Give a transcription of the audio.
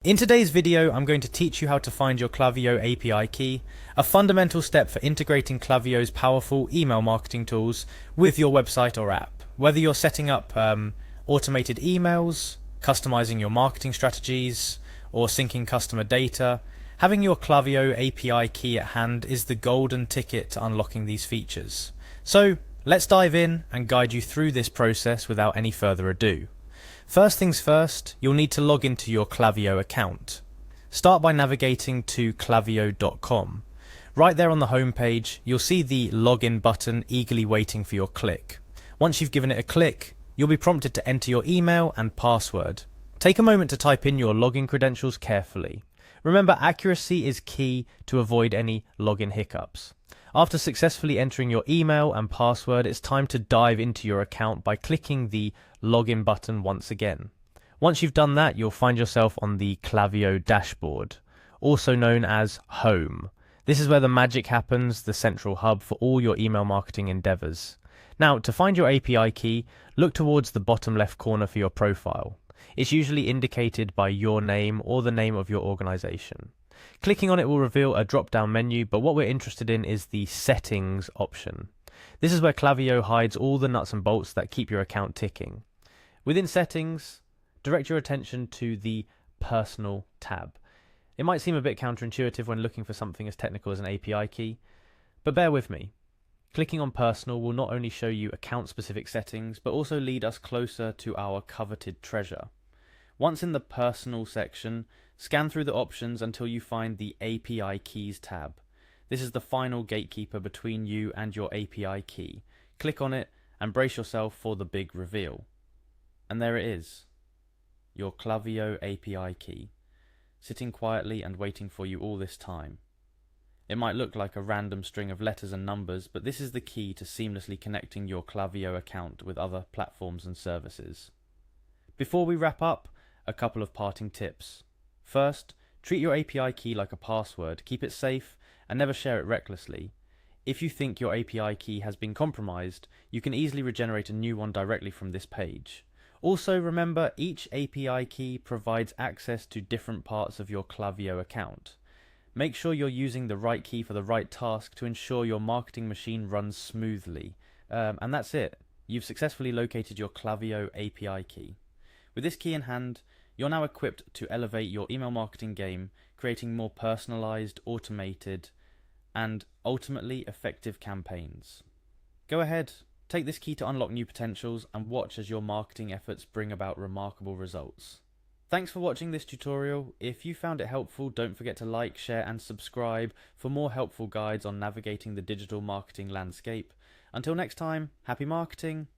In today's video, I'm going to teach you how to find your Klaviyo API key, a fundamental step for integrating Klaviyo's powerful email marketing tools with your website or app. Whether you're setting up automated emails, customizing your marketing strategies, or syncing customer data, having your Klaviyo API key at hand is the golden ticket to unlocking these features. So let's dive in and guide you through this process without any further ado. First things first, you'll need to log into your Klaviyo account. Start by navigating to klaviyo.com. Right there on the home page, you'll see the login button eagerly waiting for your click. Once you've given it a click, you'll be prompted to enter your email and password. Take a moment to type in your login credentials carefully. Remember, accuracy is key to avoid any login hiccups. After successfully entering your email and password, it's time to dive into your account by clicking the login button once again. Once you've done that, you'll find yourself on the Klaviyo dashboard, also known as Home. This is where the magic happens, the central hub for all your email marketing endeavors. Now, to find your API key, look towards the bottom left corner for your profile. It's usually indicated by your name or the name of your organization. Clicking on it will reveal a drop-down menu, but what we're interested in is the Settings option. This is where Klaviyo hides all the nuts and bolts that keep your account ticking. Within Settings, direct your attention to the Personal tab. It might seem a bit counterintuitive when looking for something as technical as an API key, but bear with me. Clicking on Personal will not only show you account-specific settings, but also lead us closer to our coveted treasure. Once in the Personal section, scan through the options until you find the API Keys tab. This is the final gatekeeper between you and your API key. Click on it and brace yourself for the big reveal. And there it is, your Klaviyo API key, sitting quietly and waiting for you all this time. It might look like a random string of letters and numbers, but this is the key to seamlessly connecting your Klaviyo account with other platforms and services. Before we wrap up, a couple of parting tips. First, treat your API key like a password, keep it safe, and never share it recklessly. If you think your API key has been compromised, you can easily regenerate a new one directly from this page. Also remember, each API key provides access to different parts of your Klaviyo account. Make sure you're using the right key for the right task to ensure your marketing machine runs smoothly. And that's it. You've successfully located your Klaviyo API key. With this key in hand, you're now equipped to elevate your email marketing game, creating more personalized, automated, and ultimately effective campaigns. Go ahead, take this key to unlock new potentials and watch as your marketing efforts bring about remarkable results. Thanks for watching this tutorial. If you found it helpful, don't forget to like, share, and subscribe for more helpful guides on navigating the digital marketing landscape. Until next time, happy marketing!